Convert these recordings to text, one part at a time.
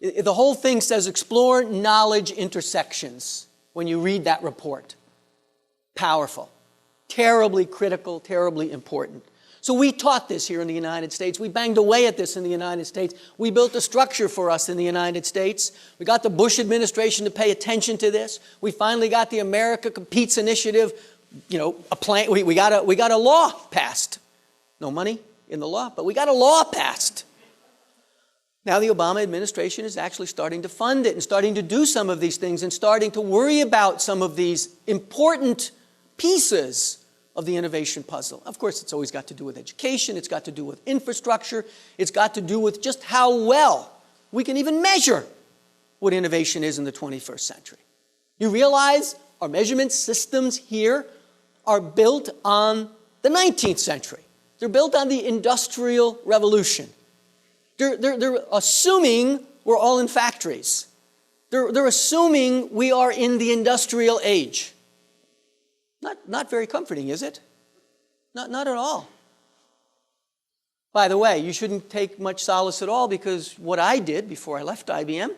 The whole thing says explore knowledge intersections when you read that report. Powerful. Terribly critical, terribly important. So we taught this here in the United States. We banged away at this in the United States. We built a structure for us in the United States. We got the Bush administration to pay attention to this. We finally got the America Competes initiative, a plan. We got a law passed. No money in the law, but we got a law passed. Now the Obama administration is actually starting to fund it and starting to do some of these things and starting to worry about some of these important pieces of the innovation puzzle. Of course, it's always got to do with education. It's got to do with infrastructure. It's got to do with just how well we can even measure what innovation is in the 21st century. You realize our measurement systems here are built on the 19th century. They're built on the Industrial Revolution. They're assuming we're all in factories. They're assuming we are in the industrial age. Not very comforting, is it? Not at all. By the way, you shouldn't take much solace at all, because what I did before I left IBM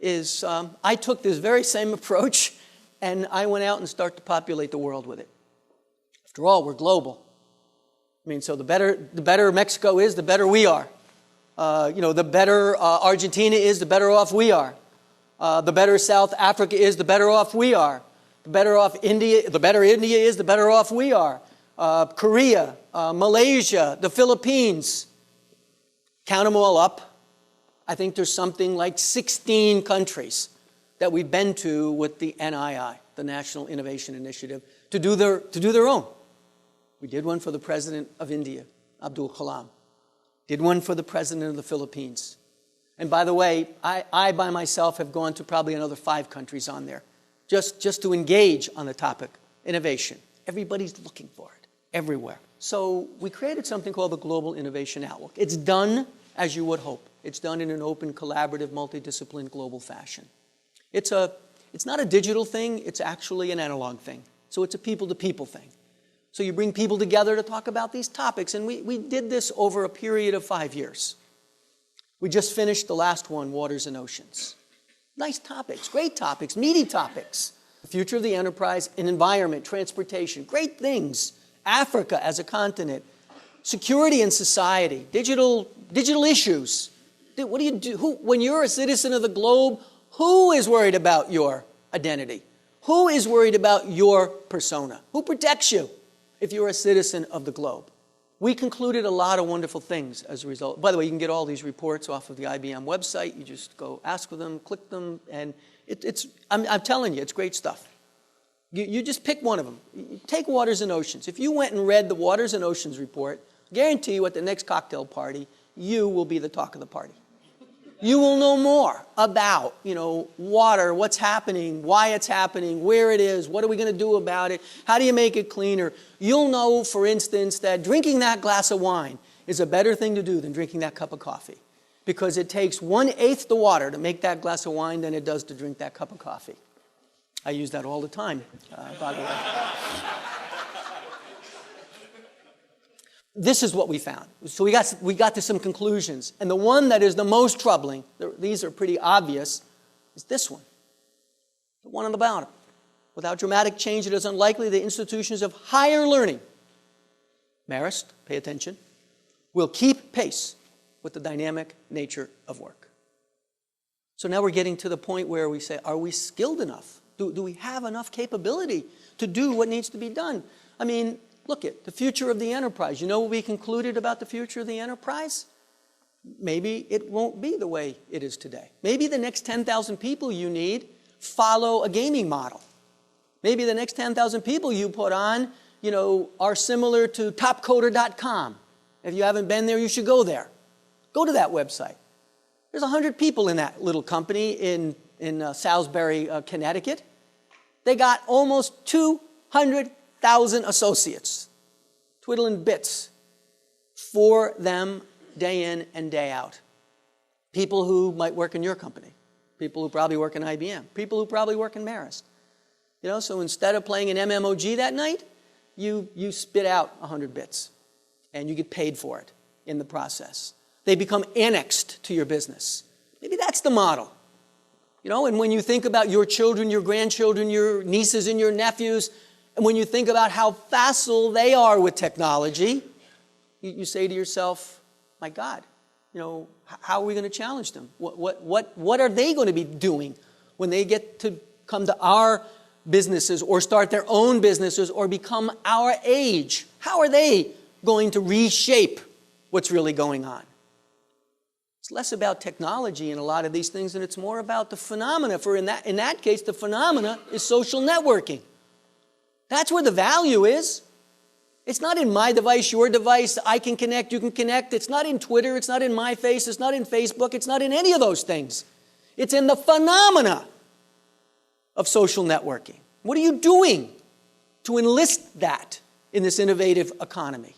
is I took this very same approach and I went out and started to populate the world with it. After all, we're global. I mean, so the better Mexico is, the better we are. The better Argentina is, the better off we are. The better South Africa is, the better off we are. The better India is, the better off we are. Korea, Malaysia, the Philippines. Count them all up. I think there's something like 16 countries that we've been to with the NII, the National Innovation Initiative, to do their own. We did one for the President of India, Abdul Kalam. Did one for the President of the Philippines. And by the way, I by myself have gone to probably another 5 countries on there. Just to engage on the topic, innovation. Everybody's looking for it, everywhere. So we created something called the Global Innovation Outlook. It's done as you would hope. It's done in an open, collaborative, multidisciplined, global fashion. It's not a digital thing, it's actually an analog thing. So it's a people-to-people thing. So you bring people together to talk about these topics, and we did this over a period of 5 years. We just finished the last one, Waters and Oceans. Nice topics, great topics, meaty topics. The future of the enterprise, and environment, transportation, great things. Africa as a continent, security in society, digital issues. What do you do? When you're a citizen of the globe, who is worried about your identity? Who is worried about your persona? Who protects you if you're a citizen of the globe? We concluded a lot of wonderful things as a result. By the way, you can get all these reports off of the IBM website. You just go ask for them, click them, and I'm telling you, it's great stuff. You just pick one of them. Take Waters and Oceans. If you went and read the Waters and Oceans report, guarantee you at the next cocktail party, you will be the talk of the party. You will know more about, water, what's happening, why it's happening, where it is, what are we going to do about it, how do you make it cleaner. You'll know, for instance, that drinking that glass of wine is a better thing to do than drinking that cup of coffee, because it takes 1/8 the water to make that glass of wine than it does to drink that cup of coffee. I use that all the time, by the way. This is what we found. So we got to some conclusions. And the one that is the most troubling, these are pretty obvious, is this one. The one on the bottom. Without dramatic change, it is unlikely the institutions of higher learning, Marist, pay attention, will keep pace with the dynamic nature of work. So now we're getting to the point where we say, are we skilled enough? Do we have enough capability to do what needs to be done? I mean, look at the future of the enterprise. You know what we concluded about the future of the enterprise? Maybe it won't be the way it is today. Maybe the next 10,000 people you need follow a gaming model. Maybe the next 10,000 people you put on, are similar to topcoder.com. If you haven't been there, you should go there. Go to that website. There's 100 people in that little company in Salisbury, Connecticut. They got almost 200,000 associates, twiddling bits for them day in and day out. People who might work in your company, people who probably work in IBM, people who probably work in Marist. So instead of playing an MMOG that night, you spit out 100 bits, and you get paid for it in the process. They become annexed to your business. Maybe That's the model. And when you think about your children, your grandchildren, your nieces and your nephews, and when you think about how facile they are with technology, you say to yourself, my God, how are we going to challenge them? What are they going to be doing when they get to come to our businesses or start their own businesses or become our age? How are they going to reshape what's really going on? It's less about technology in a lot of these things, and it's more about the phenomena. For in that case, the phenomena is social networking. That's where the value is. It's not in my device, your device, I can connect, you can connect. It's not in Twitter, it's not in my face, it's not in Facebook, it's not in any of those things. It's in the phenomena of social networking. What are you doing to enlist that in this innovative economy?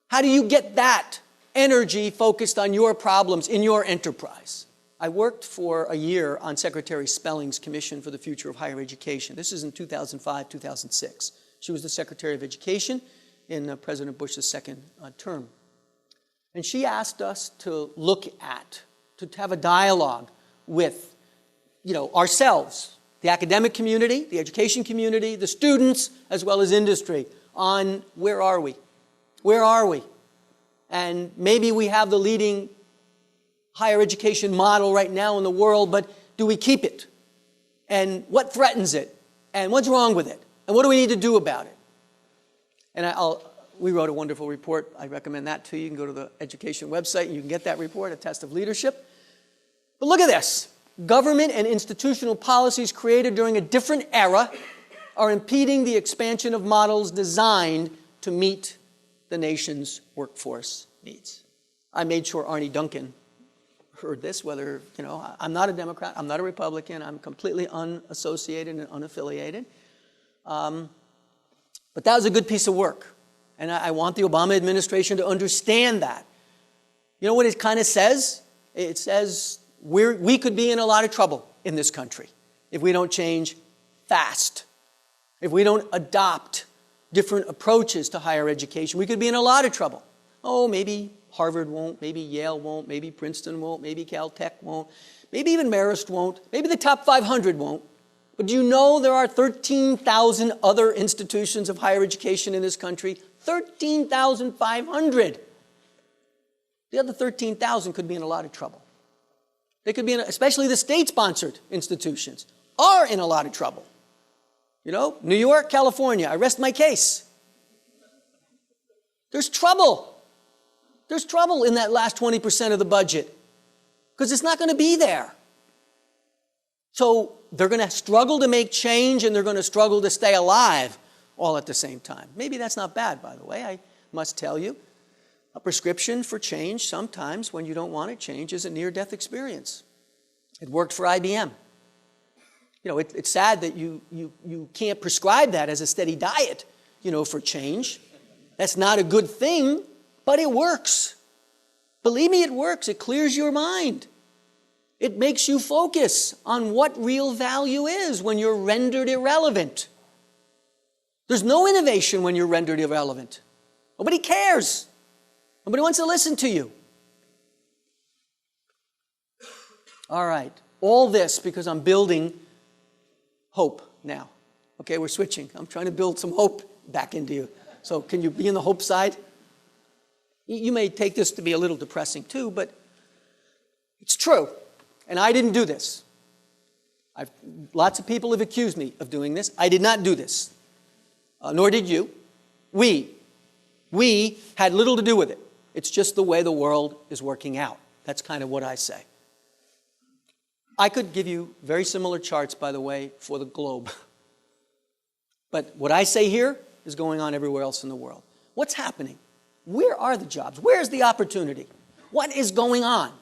How do you get that energy focused on your problems in your enterprise? I worked for a year on Secretary Spelling's Commission for the Future of Higher Education. This is in 2005, 2006. She was the Secretary of Education in President Bush's second term. And she asked us to look at, to have a dialogue with, ourselves, the academic community, the education community, the students, as well as industry, on where are we? Where are we? And maybe we have the leading higher education model right now in the world, but do we keep it? And what threatens it? And what's wrong with it? And what do we need to do about it? And we wrote a wonderful report. I recommend that to you. You can go to the education website and you can get that report, A Test of Leadership. But look at this. Government and institutional policies created during a different era are impeding the expansion of models designed to meet the nation's workforce needs. I made sure Arnie Duncan heard this, whether, I'm not a Democrat, I'm not a Republican, I'm completely unassociated and unaffiliated. But that was a good piece of work. And I want the Obama administration to understand that. You know what it kind of says? It says we could be in a lot of trouble in this country if we don't change fast. If we don't adopt different approaches to higher education, we could be in a lot of trouble. Oh, maybe Harvard won't, maybe Yale won't, maybe Princeton won't, maybe Caltech won't, maybe even Marist won't, maybe the top 500 won't. But do you know there are 13,000 other institutions of higher education in this country? 13,500. The other 13,000 could be in a lot of trouble. They could be especially the state-sponsored institutions, are in a lot of trouble. New York, California, I rest my case. There's trouble. There's trouble in that last 20% of the budget because it's not going to be there. So they're going to struggle to make change and they're going to struggle to stay alive all at the same time. Maybe that's not bad, by the way. I must tell you, a prescription for change sometimes when you don't want to change is a near-death experience. It worked for IBM. It's sad that you can't prescribe that as a steady diet, for change. That's not a good thing, but it works. Believe me, it works. It clears your mind. It makes you focus on what real value is when you're rendered irrelevant. There's no innovation when you're rendered irrelevant. Nobody cares. Nobody wants to listen to you. All right. All this because I'm building hope now. Okay, we're switching. I'm trying to build some hope back into you. So can you be in the hope side? You may take this to be a little depressing too, but it's true. And I didn't do this. Lots of people have accused me of doing this. I did not do this. Nor did you. We had little to do with it. It's just the way the world is working out. That's kind of what I say. I could give you very similar charts, by the way, for the globe. But what I say here is going on everywhere else in the world. What's happening? Where are the jobs? Where's the opportunity? What is going on?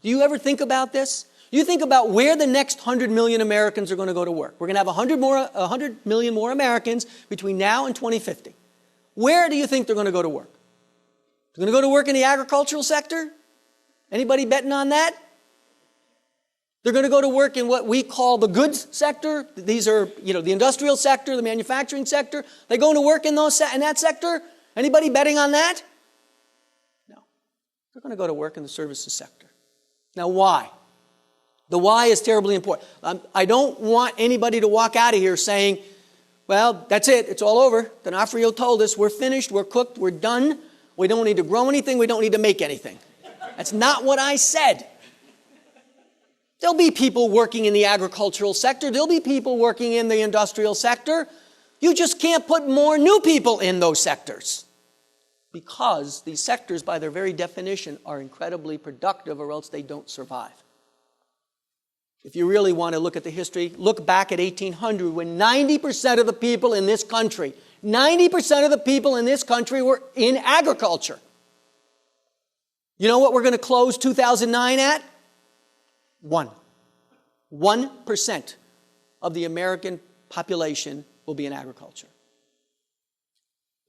Do you ever think about this? You think about where the next 100 million Americans are going to go to work. We're going to have 100 million more Americans between now and 2050. Where do you think they're going to go to work? They're going to go to work in the agricultural sector? Anybody betting on that? They're going to go to work in what we call the goods sector. These are, the industrial sector, the manufacturing sector. They're going to work in that sector? Anybody betting on that? No. They're going to go to work in the services sector. Now, why? The why is terribly important. I don't want anybody to walk out of here saying, well, that's it. It's all over. Donofrio told us we're finished, we're cooked, we're done. We don't need to grow anything. We don't need to make anything. That's not what I said. There'll be people working in the agricultural sector. There'll be people working in the industrial sector. You just can't put more new people in those sectors because these sectors, by their very definition, are incredibly productive or else they don't survive. If you really want to look at the history, look back at 1800 when 90% of the people in this country, 90% of the people in this country were in agriculture. You know what we're going to close 2009 at? 1% of the American population will be in agriculture.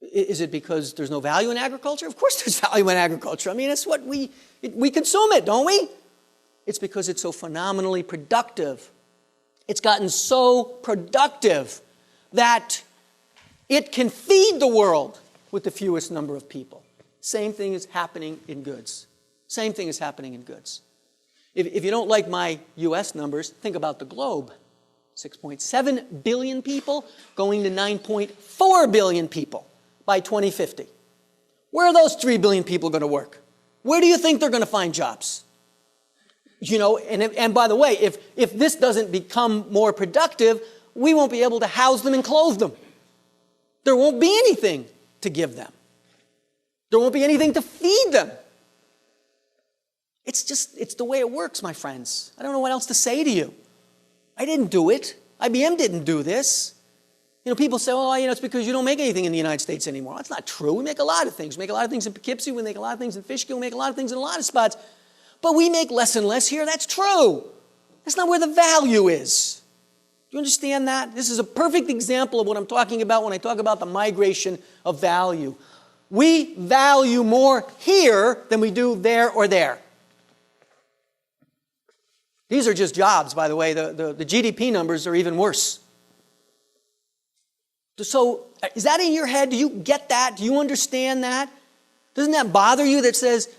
Is it because there's no value in agriculture? Of course there's value in agriculture. I mean, it's what we consume it, don't we? It's because it's so phenomenally productive. It's gotten so productive that it can feed the world with the fewest number of people. Same thing is happening in goods. Same thing is happening in goods. If you don't like my U.S. numbers, think about the globe. 6.7 billion people going to 9.4 billion people by 2050. Where are those 3 billion people going to work? Where do you think they're going to find jobs? You know, and by the way, if this doesn't become more productive, we won't be able to house them and clothe them. There won't be anything to give them. There won't be anything to feed them. It's the way it works, my friends. I don't know what else to say to you. I didn't do it. IBM didn't do this. You know, people say, oh, you know, it's because you don't make anything in the United States anymore. That's not true. We make a lot of things. We make a lot of things in Poughkeepsie. We make a lot of things in Fishkill. We make a lot of things in a lot of spots. But we make less and less here. That's true. That's not where the value is. Do you understand that? This is a perfect example of what I'm talking about when I talk about the migration of value. We value more here than we do there or there. These are just jobs, by the way. The GDP numbers are even worse. So is that in your head? Do you get that? Do you understand that? Doesn't that bother you that says,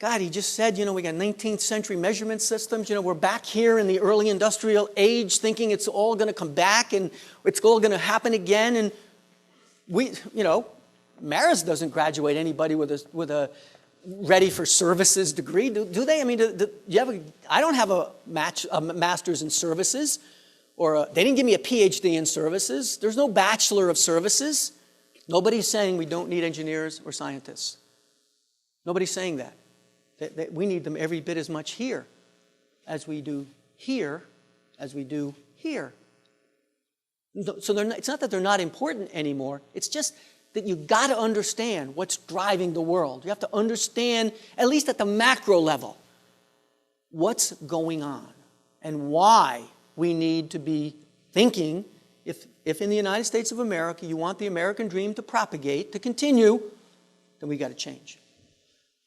God, he just said, you know, we got 19th century measurement systems. You know, we're back here in the early industrial age thinking it's all going to come back and it's all going to happen again. And we, you know, Marist doesn't graduate anybody with a ready for services degree, do they? I mean, I don't have a master's in services, they didn't give me a PhD in services. There's no bachelor of services. Nobody's saying we don't need engineers or scientists. Nobody's saying that. That we need them every bit as much here as we do here, as we do here. So it's not that they're not important anymore. It's just that you've got to understand what's driving the world. You have to understand, at least at the macro level, what's going on and why we need to be thinking, if in the United States of America you want the American dream to propagate, to continue, then we've got to change.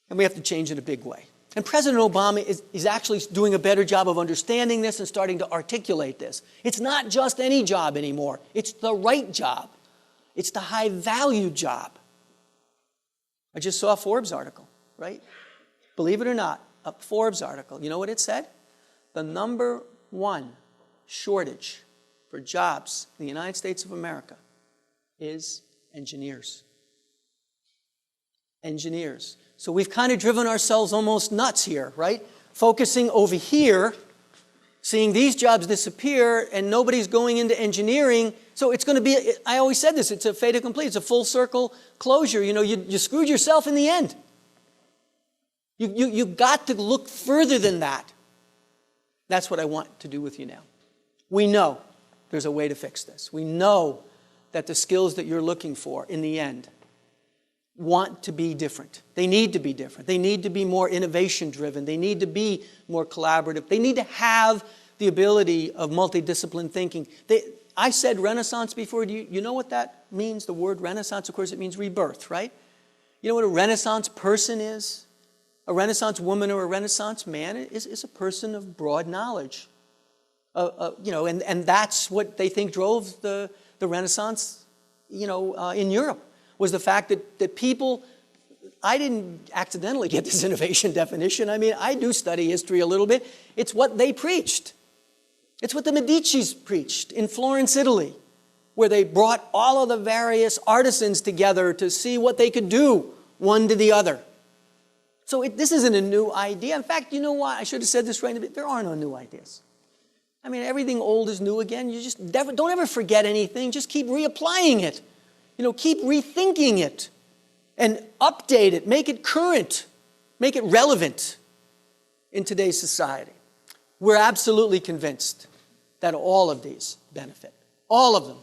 And we have to change in a big way. And President Obama is actually doing a better job of understanding this and starting to articulate this. It's not just any job anymore. It's the right job. It's the high-value job. I just saw a Forbes article, right? Believe it or not, a Forbes article. You know what it said? The number one shortage for jobs in the United States of America is engineers. Engineers. So we've kind of driven ourselves almost nuts here, right? Focusing over here, seeing these jobs disappear, and nobody's going into engineering. So it's going to be, I always said this, it's a fait accompli. It's a full circle closure. You know, you screwed yourself in the end. You've got to look further than that. That's what I want to do with you now. We know there's a way to fix this. We know that the skills that you're looking for in the end want to be different. They need to be different. They need to be more innovation-driven. They need to be more collaborative. They need to have the ability of multidiscipline thinking. I said Renaissance before. Do you know what that means, the word Renaissance? Of course, it means rebirth, right? You know what a Renaissance person is? A Renaissance woman or a Renaissance man is a person of broad knowledge. You know, and that's what they think drove the Renaissance, you know, in Europe, was the fact that people I didn't accidentally get this innovation definition. I mean, I do study history a little bit. It's what they preached. It's what the Medicis preached in Florence, Italy, where they brought all of the various artisans together to see what they could do, one to the other. So this isn't a new idea. In fact, you know what? I should have said this right in the beginning. There are no new ideas. I mean, everything old is new again. You just don't ever forget anything. Just keep reapplying it. Keep rethinking it and update it. Make it current. Make it relevant in today's society. We're absolutely convinced that all of these benefit. All of them.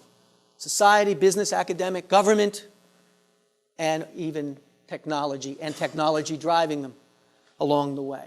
Society, business, academic, government, and even technology, and technology driving them along the way.